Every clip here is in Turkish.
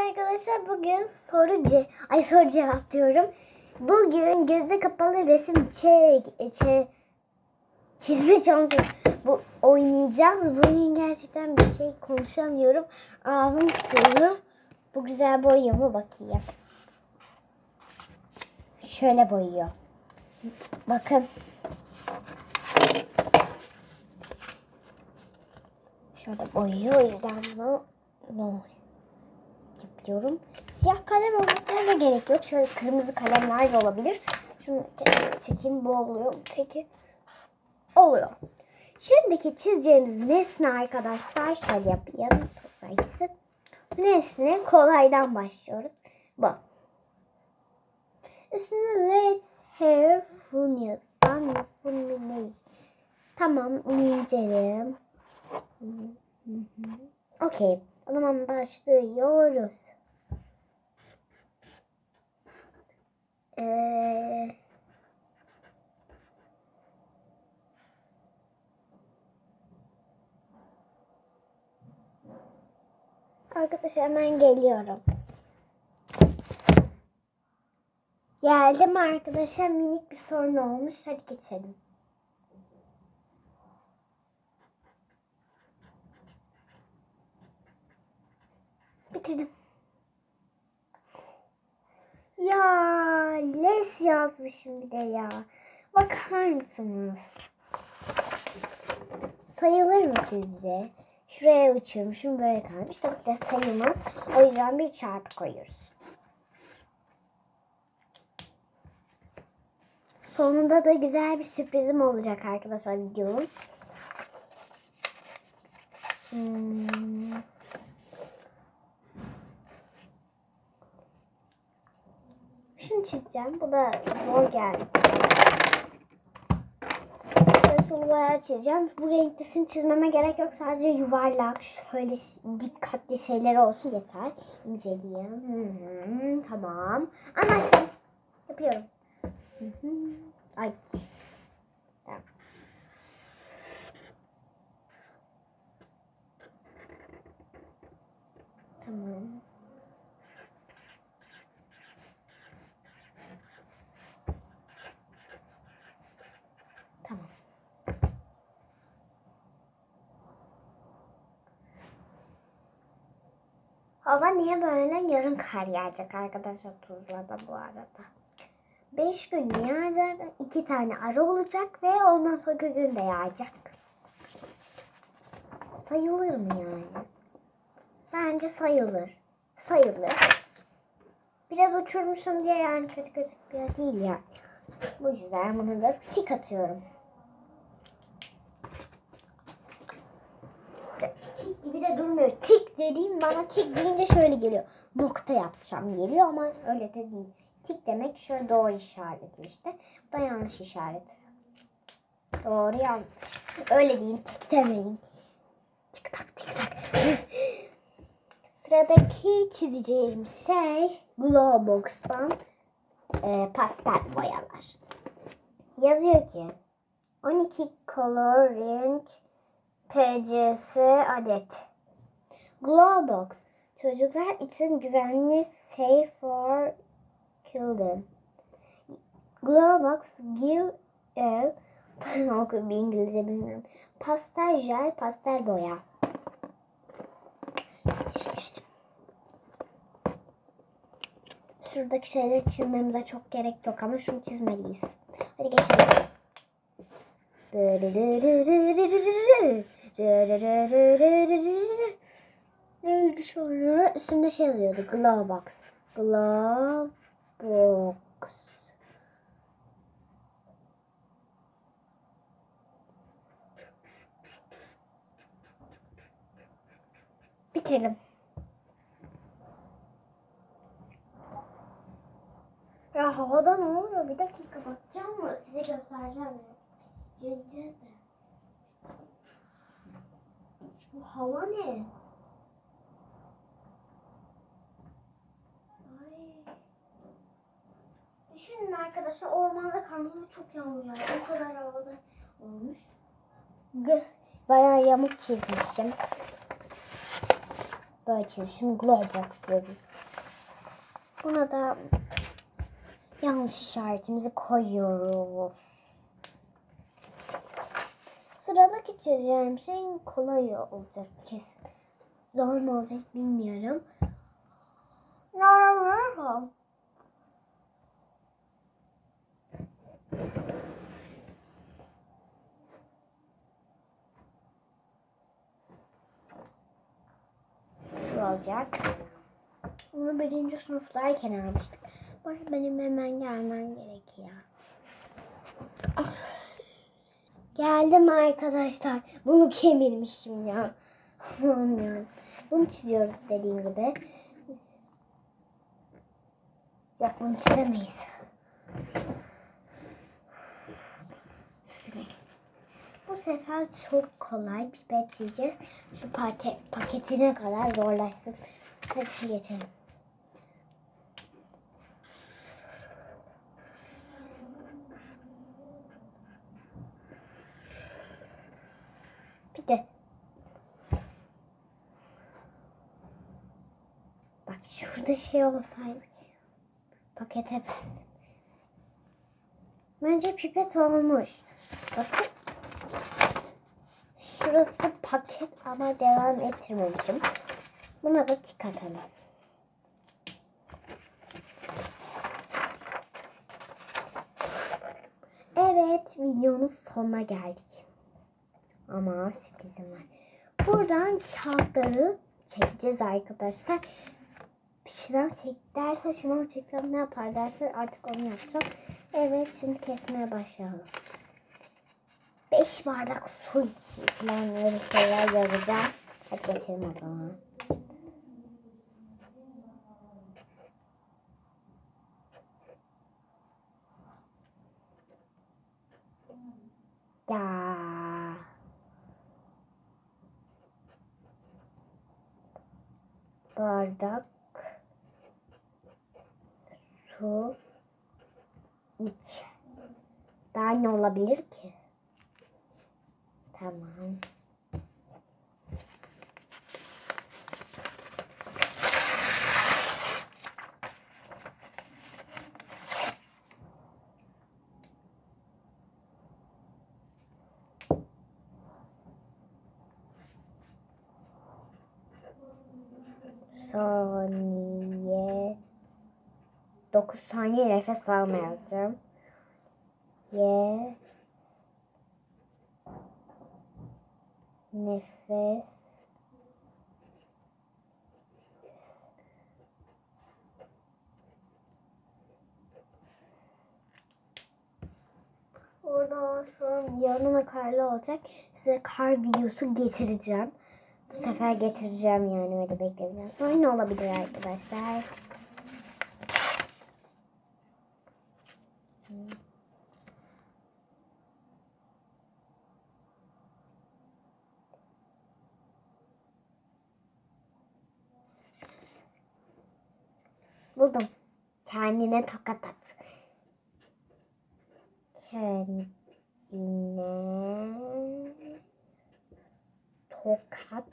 arkadaşlar, bugün soru cevap diyorum. Bugün gözü kapalı resim çizme challenge oynayacağız. Bugün gerçekten bir şey konuşamıyorum. Ağzım tutuyor. Bu güzel boyuyor mu bakayım. Şöyle boyuyor. Bakın. Şöyle boyuyor. O yüzden bunu yapıyorum. Siyah kalem olmasına da gerek yok. Şöyle kırmızı kalemler de olabilir. Şunu çekeyim, bu oluyor. Peki. Oluyor. Şimdiki çizeceğimiz nesne arkadaşlar, şöyle yapayım. Sayısı. Nesne kolaydan başlıyoruz. Bu. Üstüne let's have fun yazan fun ne? Tamam, incelim. Okey. O zaman başlıyoruz. Arkadaşlar hemen geliyorum. Geldim arkadaşlar. Minik bir sorun olmuş. Hadi geçelim. Bitirdim. Ya les yazmışım bir de ya. Bakar mısınız? Sayılır mı sizce? Şuraya uçurmuşum, böyle kalmış. Tabii ki de sayılmaz. O yüzden bir çarpı koyuyoruz. Sonunda da güzel bir sürprizim olacak arkadaşlar videonun. Şunu çizeceğim. Bu da zor geldi. Şöyle sulu boya çizeceğim. Bu renklisini çizmeme gerek yok. Sadece yuvarlak, şöyle dikkatli şeyler olsun yeter. İnceleyeyim. Tamam. Anlaştım. Yapıyorum. Ay. Tamam. Tamam. Tamam. Hava niye böyle? Yarın kar yağacak arkadaşlar Tuzla'da bu arada. 5 gün yağacak, 2 tane arı olacak ve ondan sonra gün de yağacak. Sayılır mı yani? Bence sayılır. Sayılır. Biraz uçurmuşum diye yani kötü gözüküyor değil ya. Bu yüzden bunu da tik atıyorum. Tik gibi de durmuyor. Tik dediğim, bana tik deyince şöyle geliyor. Nokta yapacağım geliyor ama öyle de değil. Tik demek şöyle doğru işareti işte. Bu da yanlış işaret. Doğru yanlış. Öyle deyin, tik demeyin. Tik tak tik tak. Sıradaki çizeceğim şey Glowbox'tan pastel boyalar. Yazıyor ki 12 coloring PCS adet. Glowbox çocuklar için güvenli, safe for children. Glowbox give ben okuyayım, bir İngilizce bilmiyorum. Pastel jel, pastel boya. Şuradaki şeyleri çizmemize çok gerek yok ama şunu çizmeliyiz. Hadi geçelim. Neydi sonra? Üstünde şey yazıyordu. Glowbox. Glowbox. Bitirelim. Ya havada ne oluyor? Bir dakika bakacağım mı? Size göstereceğim. Geleceğiz de. Bu hava ne? Ay. Düşünün arkadaşlar, ormanda karnımda çok yağmur yağıyor. O kadar havada olmuş. Bayağı yamuk çizmişim. Böyle çizmişim. Glowbox yazıyor. Buna da yanlış işaretimizi koyuyoruz. Sıradaki çizeceğim şey kolay olacak kesin. Zor mu olacak bilmiyorum. Olacak. Onu 1. sınıftayken almıştık. Benim hemen gelmem gerekiyor. Ah. Geldim arkadaşlar. Bunu kemirmişim ya. Anlamıyorum. Bunu çiziyoruz dediğim gibi. Yok bunu çizemeyiz. Bu sefer çok kolay pipet çizeceğiz. Şu paketine kadar zorlaşsın. Hadi geçelim. Bir de bak şurada şey olsaydı pakete benziyor. Bence pipet olmuş. Bakın. Şurası paket ama devam ettirmemişim. Buna da tik atalım. Evet, videonun sonuna geldik. Ama sürprizim var. Buradan kağıtları çekeceğiz arkadaşlar. Şınav çek derse şınav çekeceğim, ne yapar derse artık onu yapacağım. Evet, şimdi kesmeye başlayalım. 5 bardak su iç falan öyle şeyler yazacağım. Hadi geçelim o zaman. Ya. Bardak su iç. Daha ne olabilir ki? Tamam. Saniye 9 saniye nefes alma yazacağım. Nefes orada şu an yanına karlı olacak. Size kar videosu getireceğim. Bu sefer getireceğim yani öyle bekleyin. Sonra ne olabilir arkadaşlar? Buldum. Kendine tokat at. Kendine tokat at.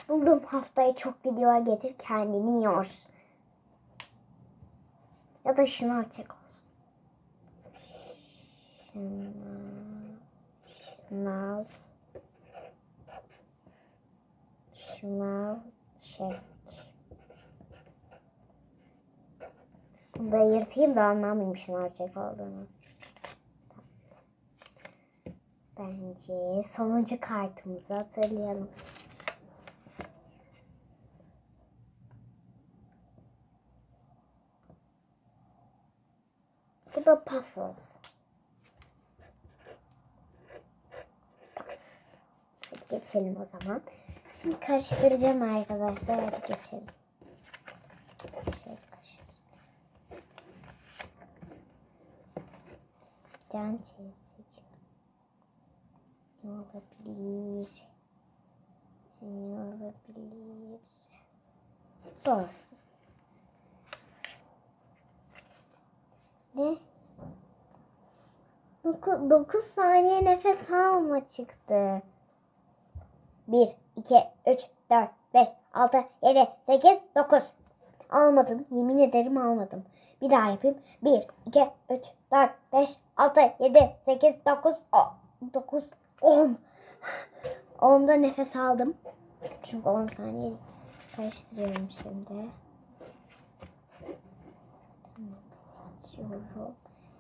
Buldum, haftaya çok videoya getir, kendini yor. Ya da şınav çek olsun. Şınav çek. Bunu da yırtayım da anlamayayım şınav çek olduğunu. Bence sonuncu kartımızı hatırlayalım. Bu da pas olsun. Pas. Hadi geçelim o zaman. Şimdi karıştıracağım arkadaşlar. Hadi geçelim. Şöyle karıştır. Can çevireceğim. Ne olabilir? Ne olabilir? Bas. Ne? 9 saniye nefes alma çıktı. 1, 2, 3, 4, 5, 6, 7, 8, 9. Almadım. Yemin ederim almadım. Bir daha yapayım. 1, 2, 3, 4, 5, 6, 7, 8, 9, 9, 10. 10'da nefes aldım. Çünkü 10 saniye karıştırıyorum şimdi. Tamam. Açıyorum.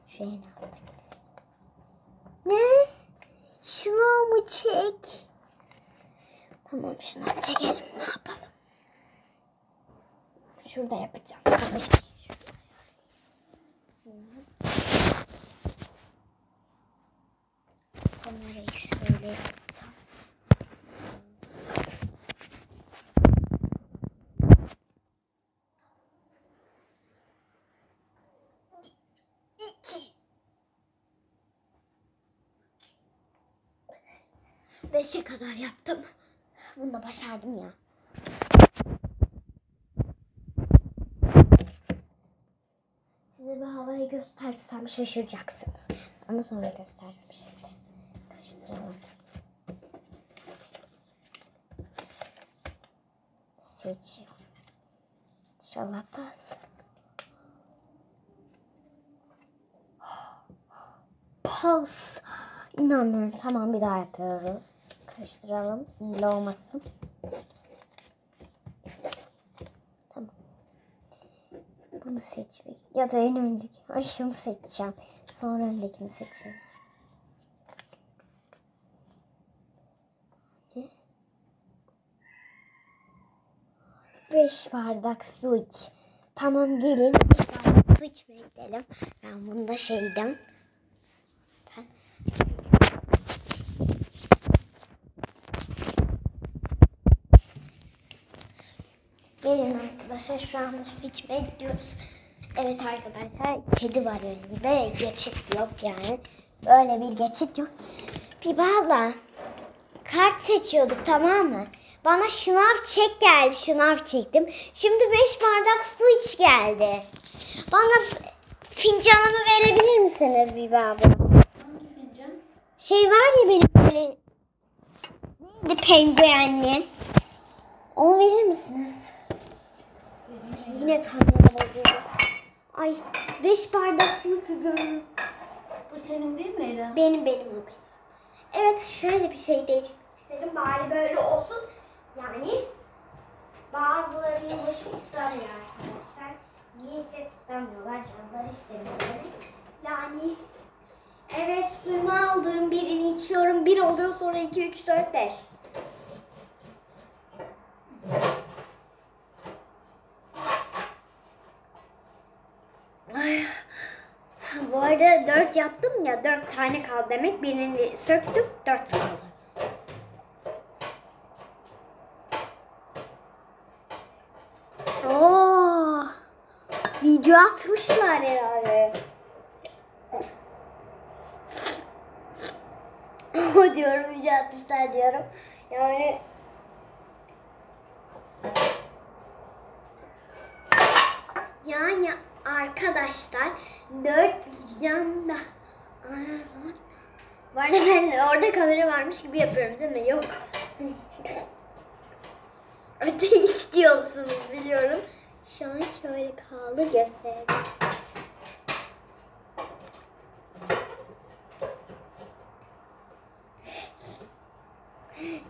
Şuraya aldık. Ne? Şınav mı çek? Tamam, şınav çekelim. Ne yapalım? Şurada yapacağım. Kamerayı şöyle yapacağım. Beşe kadar yaptım. Bunu da başardım ya. Size bir havayı göstersem şaşıracaksınız. Ama sonra göstereceğim şimdi. Karıştıralım. Seçiyorum. İnşallah pas. Pas. İnanmıyorum. Tamam, bir daha yapıyoruz. Karıştıralım. Hile olmasın. Tamam. Bunu seçmek. Ya da en öndeki. Ay, şunu seçeceğim. Sonra öndekini seçelim. 5 bardak su iç. Tamam, gelin 5 bardak su içmeye gidelim. Ben bunu da şeydim. Gelin arkadaşlar, şu anda su içmeye gidiyoruz. Evet arkadaşlar, kedi var önümde. Geçit yok yani. Böyle bir geçit yok. Bir abla, kart seçiyorduk, tamam mı? Bana şınav çek geldi. Şınav çektim. Şimdi 5 bardak su iç geldi. Bana fincanımı verebilir misiniz Bibi abla? Hangi fincan? Şey var ya benim böyle, neydi, penguenli. Onu verir misiniz? Yine kamera bozuyor. Ay, 5 bardak su içiyorum. Bu senin değil mi Ela? Benim o. Evet, şöyle bir şey değiştirmek istedim. Bari böyle olsun. Yani bazılarının başı tutamıyor arkadaşlar. Niyeyse tutamıyorlar. Canları istemiyorlar. Yani evet, suyumu aldım. Birini içiyorum. 1 oluyor, sonra 2, 3, 4, 5. Ay. Bu arada 4 yaptım ya, 4 tane kaldı demek. Birini söktüm, 4 kaldı. Oo, video atmışlar herhalde. O diyorum, video atmışlar diyorum. Yani arkadaşlar 4 yanda bu arada ben orada kamera varmış gibi yapıyorum değil mi? Yok. Öte hiç diyorsunuz biliyorum. Şu an şöyle kaldı, gösterelim.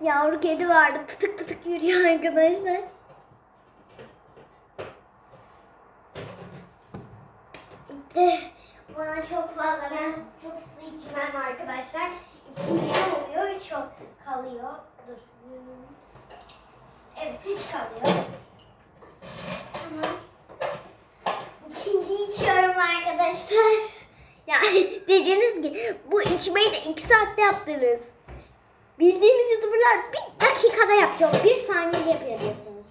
Yavru kedi vardı, pıtık pıtık yürüyor arkadaşlar. İşte bana çok fazla, ben çok su içmem arkadaşlar. 2 oluyor, 3 kalıyor. Dur. Evet, 3 kalıyor. Tamam. İkinciyi içiyorum arkadaşlar. Yani dediğiniz gibi bu içmeyi de 2 saatte yaptınız. Bildiğimiz YouTuber'lar 1 dakikada yapıyor. 1 saniyede yapıyor diyorsunuz.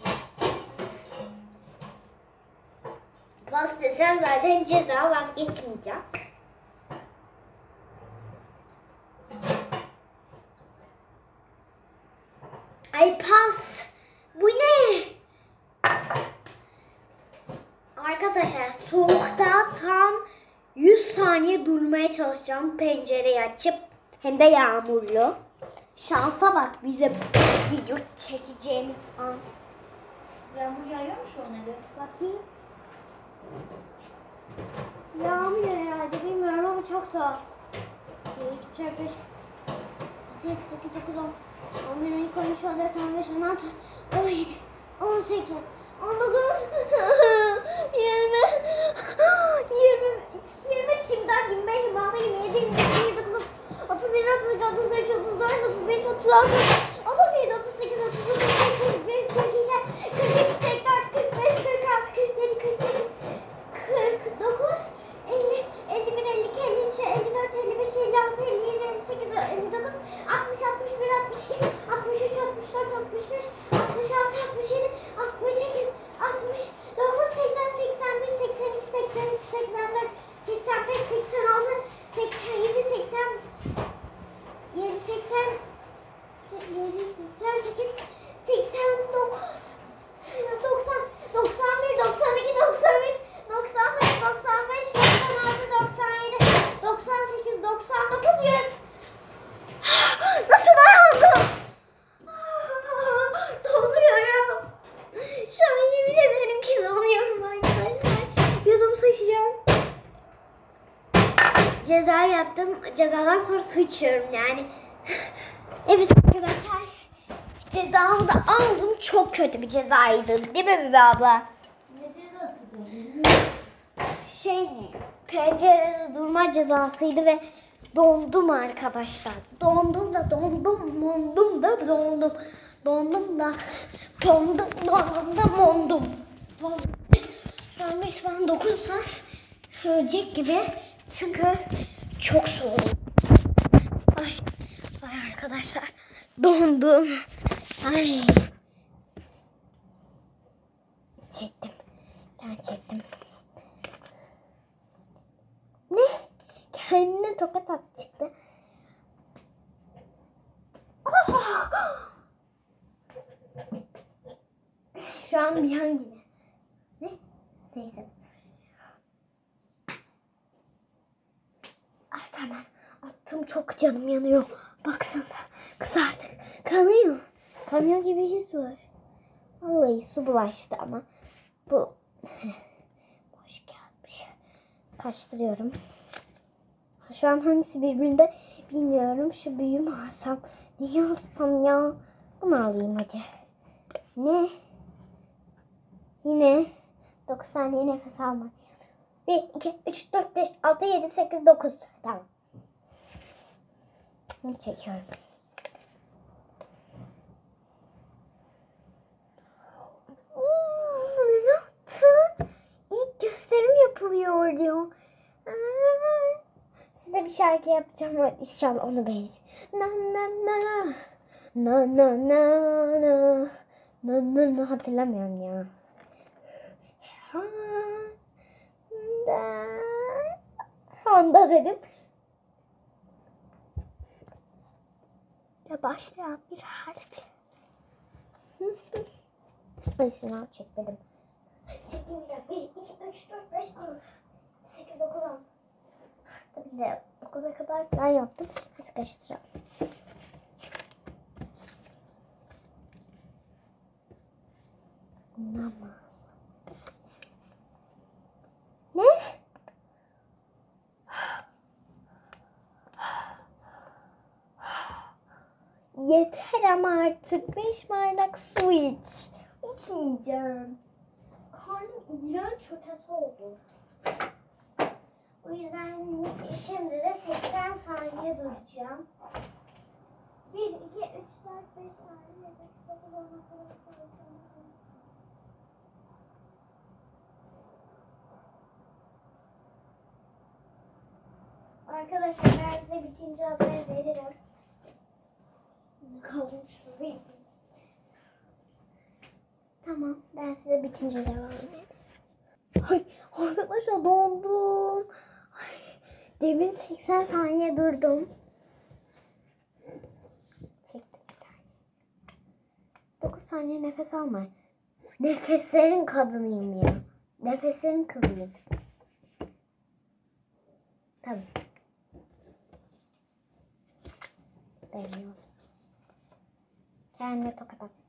Pas desem zaten ceza, vazgeçmeyeceğim. Ay pas. Bu ne? Arkadaşlar soğukta tam 100 saniye durmaya çalışacağım pencereyi açıp, hem de yağmurlu. Şansa bak, bize video çekeceğimiz an. Yağmur yağıyor mu şu an Ela? Bakayım. Yağmıyor herhalde, bilmiyorum ama çok soğuk. 1, 2, 3, 4, 5, 6, 7, 8, 9, 10, 11, 12, 13, 14, 15, 16, 17, 18, 19, 20, 23, 24, 25, 26, 27, 28, 29, 31, 32, 33, 34, 35, 36, 37, 38, 39, 41, 42, 43, 44, 45, 46, 47, 48, 49, 50, 51, 52, 53, 54, 55, 56, 57, 58, 59, 60, 61, 62, 63, 64, 65, 66, 67, 68, 69, 80, 81, 82, 83, 84, 85, 86, 87, 87, 80, 88, 89, 90, 91, 92, 93, 95, 95, 96, 97, 98, 99, 100. Nasıl dayandım? Donuyorum. Şu an yemin ederim ki donuyorum arkadaşlar. Yüzümü su içeceğim. Ceza yaptım. Cezadan sonra su içiyorum yani. Evet arkadaşlar. Cezamı da aldım. Çok kötü bir cezaydı. Değil mi Bibi abla? Ne cezası bu? Pencerede durma cezasıydı ve dondum arkadaşlar. Dondum da dondum, mondum da dondum. Dondum da dondum, dondum da mondum. Ben bir bana dokunsa ölecek gibi. Çünkü çok soğuk. Ay arkadaşlar, dondum. Ay. Çektim. Ben çektim. Ne? Kendine tokat at çıktı. Şu an bir an yine. Ne? Neyse. Ay tamam. Attım, çok canım yanıyor. Baksanıza. Kız artık kanıyor. Kanıyor gibi his var. Vallahi su bulaştı ama. Bu boş kağıtmış. Kaçtırıyorum. Şu an hangisi birbirinde bilmiyorum. Şu büyüğü mü alsam? Ne alsam ya? Bunu alayım hadi. Ne? Yine 9 saniye nefes alma. 1, 2, 3, 4, 5, 6, 7, 8, 9. Tamam. Bunu çekiyorum. Ne yaptın? İlk gösterim yapılıyor diyor. Size bir şarkı yapacağım. İnşallah onu beğenirsiniz. Na na na na na na na na na, hatırlamıyorum ya. Honda dedim. Ve başlayan bir harf. Hadi şunu çekmedim. Çekeyim bir dakika. 1, 2, 3, 4, 5, 6, 8, 9, 10. Tabii de 9'a kadar plan yaptım. Nasıl karıştıralım? Namaz. Ne? Yeter ama artık 5 bardak su iç. İçmeyeceğim. Karnım iğrenç ötesi oldu. O yüzden şimdi de 80 saniye duracağım. 1, 2, 3, 4, 5, 6, 7, 8, 9, 10, 11, 12, 13, 14, 15. Arkadaşlar ben size bitince haber veririm. Kalmış şurayı. Tamam, ben size bitince devam edeyim. Ay arkadaşlar dondum. Ay, demin 80 saniye durdum. Çektim bir tane. 9 saniye nefes alma. Nefeslerin kadınıyım ya. Nefeslerin kızıyım. Tabii. Deniyorum. Kendime tokat attım.